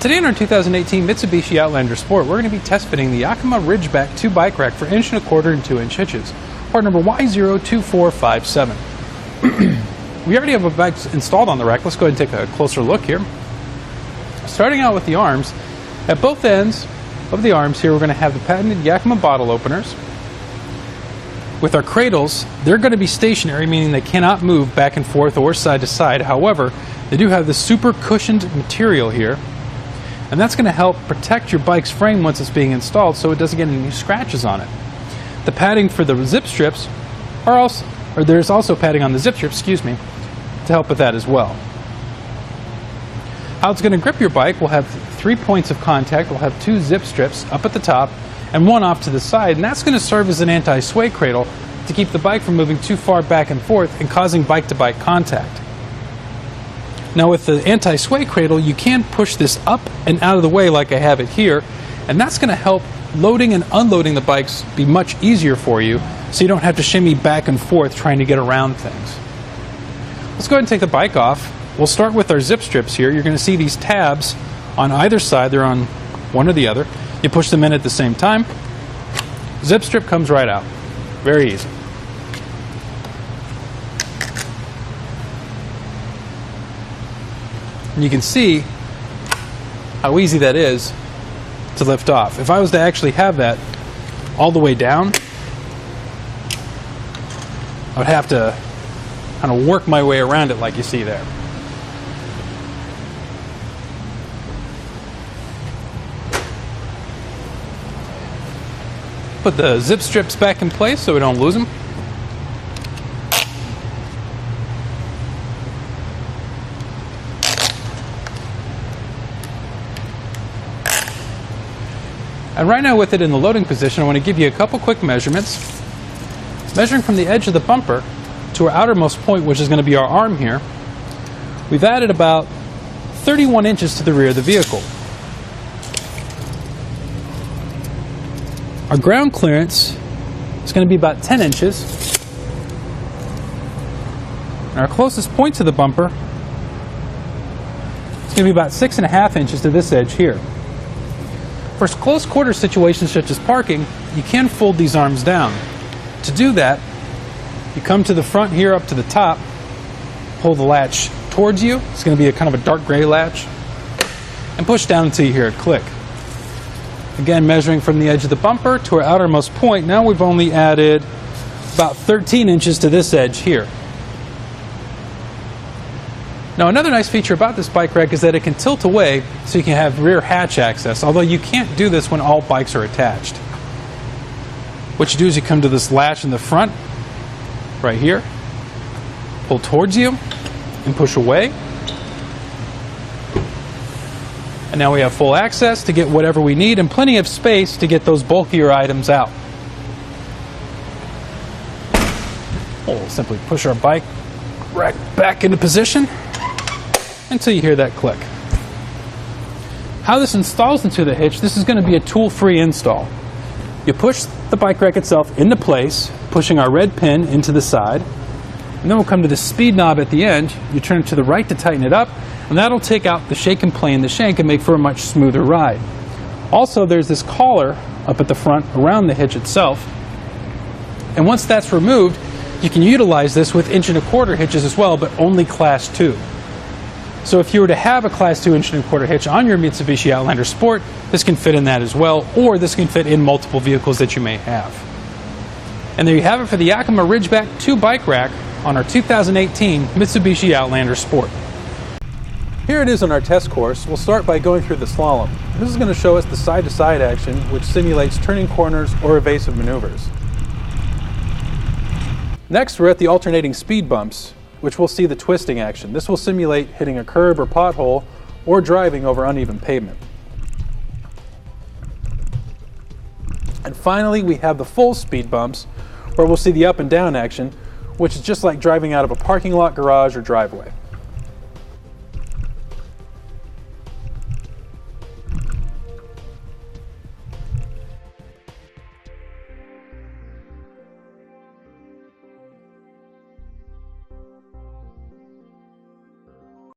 Today in our 2018 Mitsubishi Outlander Sport, we're going to be test fitting the Yakima Ridgeback 2 bike rack for 1 1/4 and 2 inch hitches, part number Y02457. We already have a bike installed on the rack. Let's go ahead and take a closer look here. Starting out with the arms, at both ends of the arms here we're going to have the patented Yakima bottle openers. With our cradles, they're going to be stationary, meaning they cannot move back and forth or side to side. However, they do have this super cushioned material here, and that's going to help protect your bike's frame once it's being installed so it doesn't get any scratches on it. The padding for the zip strips are also, or there's also padding on the zip strips, excuse me, to help with that as well. How it's going to grip your bike, we'll have 3 points of contact. We'll have 2 zip strips up at the top and 1 off to the side, and that's going to serve as an anti-sway cradle to keep the bike from moving too far back and forth and causing bike-to-bike contact. Now with the anti-sway cradle, you can push this up and out of the way like I have it here, and that's going to help loading and unloading the bikes be much easier for you, so you don't have to shimmy back and forth trying to get around things. Let's go ahead and take the bike off. We'll start with our zip strips here. You're going to see these tabs on either side. They're on one or the other. You push them in at the same time. Zip strip comes right out. Very easy. And you can see how easy that is to lift off. If I was to actually have that all the way down, I would have to kind of work my way around it like you see there. Put the zip strips back in place so we don't lose them. And right now with it in the loading position, I want to give you a couple quick measurements. Measuring from the edge of the bumper to our outermost point, which is going to be our arm here, we've added about 31 inches to the rear of the vehicle. Our ground clearance is going to be about 10 inches. And our closest point to the bumper is going to be about 6.5 inches to this edge here. For close quarter situations such as parking, you can fold these arms down. To do that, you come to the front here up to the top, pull the latch towards you. It's going to be a kind of a dark gray latch, and push down until you hear it click. Again, measuring from the edge of the bumper to our outermost point, now we've only added about 13 inches to this edge here. Now another nice feature about this bike rack is that it can tilt away so you can have rear hatch access, although you can't do this when all bikes are attached. What you do is you come to this latch in the front, right here, pull towards you and push away. And now we have full access to get whatever we need and plenty of space to get those bulkier items out. We'll simply push our bike rack back into position until you hear that click. How this installs into the hitch, this is going to be a tool-free install. You push the bike rack itself into place, pushing our red pin into the side, and then we'll come to the speed knob at the end. You turn it to the right to tighten it up, and that'll take out the shake and play in the shank and make for a much smoother ride. Also, there's this collar up at the front around the hitch itself, and once that's removed, you can utilize this with 1 1/4 hitches as well, but only Class 2. So if you were to have a Class 2 1 1/4 hitch on your Mitsubishi Outlander Sport, this can fit in that as well, or this can fit in multiple vehicles that you may have. And there you have it for the Yakima Ridgeback 2 bike rack on our 2018 Mitsubishi Outlander Sport. Here it is on our test course. We'll start by going through the slalom. This is going to show us the side-to-side action, which simulates turning corners or evasive maneuvers. Next, we're at the alternating speed bumps, which we'll see the twisting action. This will simulate hitting a curb or pothole or driving over uneven pavement. And finally, we have the full speed bumps, where we'll see the up and down action, which is just like driving out of a parking lot, garage, or driveway.